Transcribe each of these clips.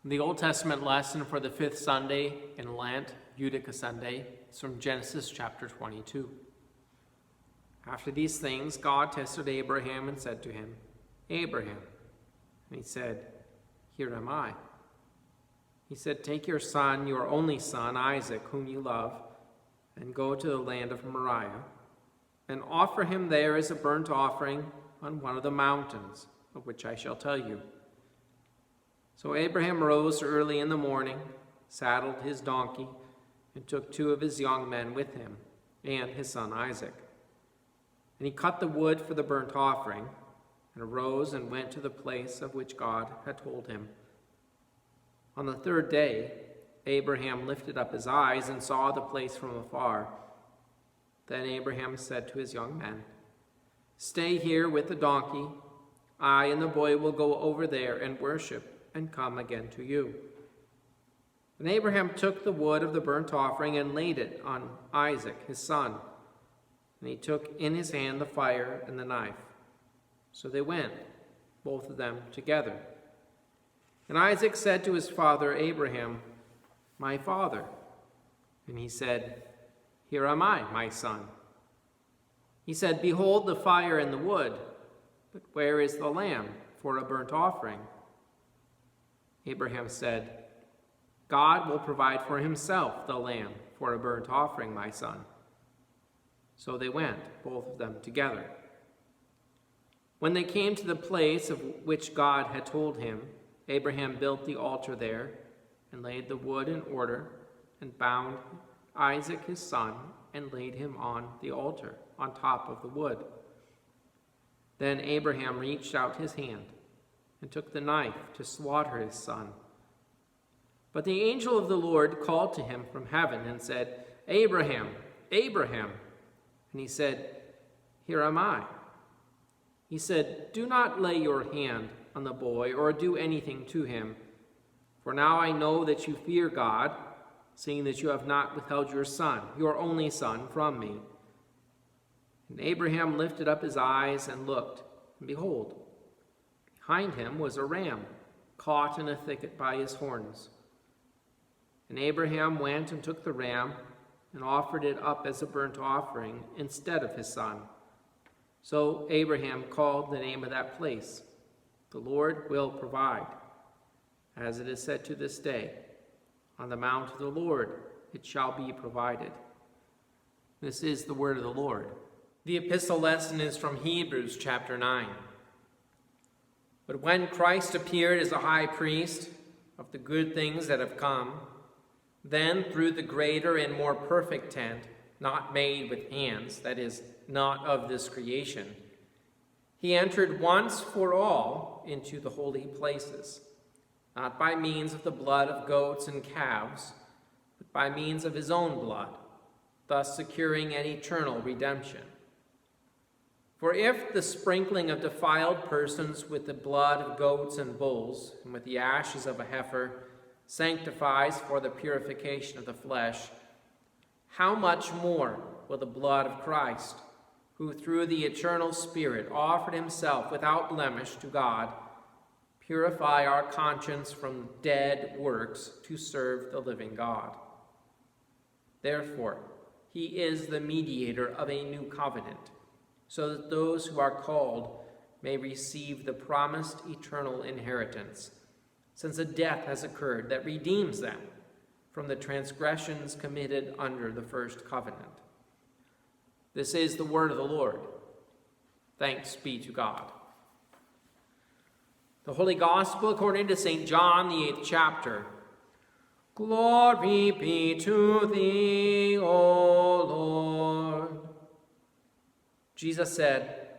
The Old Testament lesson for the fifth Sunday in Lent, Judica Sunday, is from Genesis chapter 22. After these things, God tested Abraham and said to him, "Abraham." And he said, "Here am I." He said, "Take your son, your only son, Isaac, whom you love, and go to the land of Moriah, and offer him there as a burnt offering on one of the mountains, of which I shall tell you." So Abraham rose early in the morning, saddled his donkey, and took 2 of his young men with him, and his son Isaac. And he cut the wood for the burnt offering, and arose and went to the place of which God had told him. On the 3rd day, Abraham lifted up his eyes and saw the place from afar. Then Abraham said to his young men, "Stay here with the donkey. I and the boy will go over there and worship, and come again to you." And Abraham took the wood of the burnt offering and laid it on Isaac, his son. And he took in his hand the fire and the knife. So they went, both of them together. And Isaac said to his father Abraham, "My father." And he said, "Here am I, my son." He said, "Behold the fire and the wood, but where is the lamb for a burnt offering?" Abraham said, "God will provide for himself the lamb for a burnt offering, my son." So they went, both of them together. When they came to the place of which God had told him, Abraham built the altar there and laid the wood in order and bound Isaac his son and laid him on the altar on top of the wood. Then Abraham reached out his hand and took the knife to slaughter his son. But the angel of the Lord called to him from heaven and said, "Abraham, Abraham." And he said, "Here am I." He said, "Do not lay your hand on the boy or do anything to him. For now I know that you fear God, seeing that you have not withheld your son, your only son, from me." And Abraham lifted up his eyes and looked, and behold, behind him was a ram, caught in a thicket by his horns. And Abraham went and took the ram and offered it up as a burnt offering instead of his son. So Abraham called the name of that place, "The Lord will provide." As it is said to this day, "On the mount of the Lord it shall be provided." This is the word of the Lord. The epistle lesson is from Hebrews chapter 9. But when Christ appeared as a high priest of the good things that have come, then through the greater and more perfect tent, not made with hands, that is, not of this creation, he entered once for all into the holy places, not by means of the blood of goats and calves, but by means of his own blood, thus securing an eternal redemption. For if the sprinkling of defiled persons with the blood of goats and bulls and with the ashes of a heifer sanctifies for the purification of the flesh, how much more will the blood of Christ, who through the eternal Spirit offered himself without blemish to God, purify our conscience from dead works to serve the living God? Therefore, he is the mediator of a new covenant, so that those who are called may receive the promised eternal inheritance, since a death has occurred that redeems them from the transgressions committed under the first covenant. This is the word of the Lord. Thanks be to God. The Holy Gospel according to St. John, the 8th chapter. Glory be to thee, O Lord. Jesus said,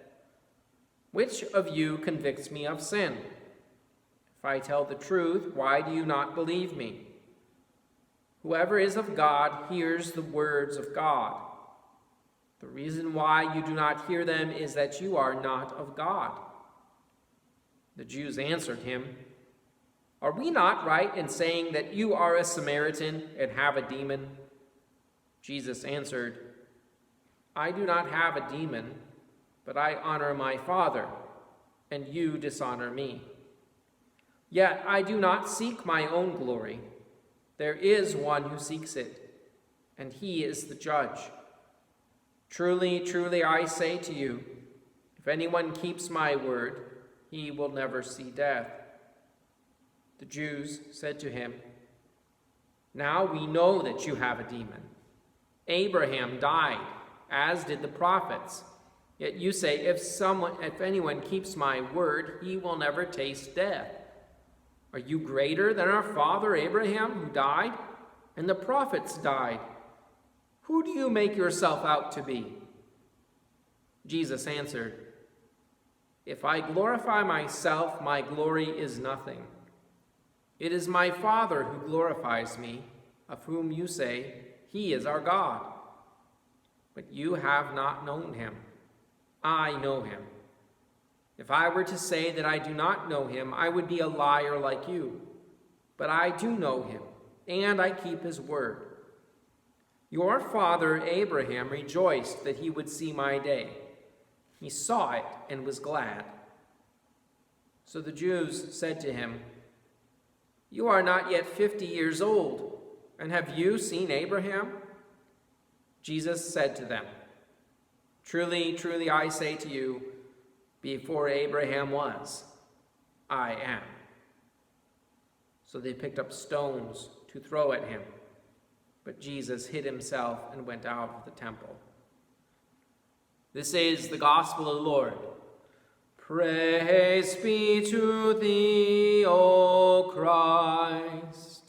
"Which of you convicts me of sin? If I tell the truth, why do you not believe me? Whoever is of God hears the words of God. The reason why you do not hear them is that you are not of God." The Jews answered him, "Are we not right in saying that you are a Samaritan and have a demon?" Jesus answered, "I do not have a demon, but I honor my Father, and you dishonor me. Yet I do not seek my own glory. There is one who seeks it, and he is the judge. Truly, truly, I say to you, if anyone keeps my word, he will never see death." The Jews said to him, "Now we know that you have a demon. Abraham died, as did the prophets. Yet you say, if anyone keeps my word, he will never taste death. Are you greater than our father Abraham, who died? And the prophets died. Who do you make yourself out to be?" Jesus answered, "If I glorify myself, my glory is nothing. It is my Father who glorifies me, of whom you say, 'He is our God.' But you have not known him. I know him. If I were to say that I do not know him, I would be a liar like you. But I do know him, and I keep his word. Your father Abraham rejoiced that he would see my day. He saw it and was glad." So the Jews said to him, "You are not yet 50 years old, and have you seen Abraham?" Jesus said to them, "Truly, truly, I say to you, before Abraham was, I am." So they picked up stones to throw at him, but Jesus hid himself and went out of the temple. This is the gospel of the Lord. Praise be to thee, O Christ.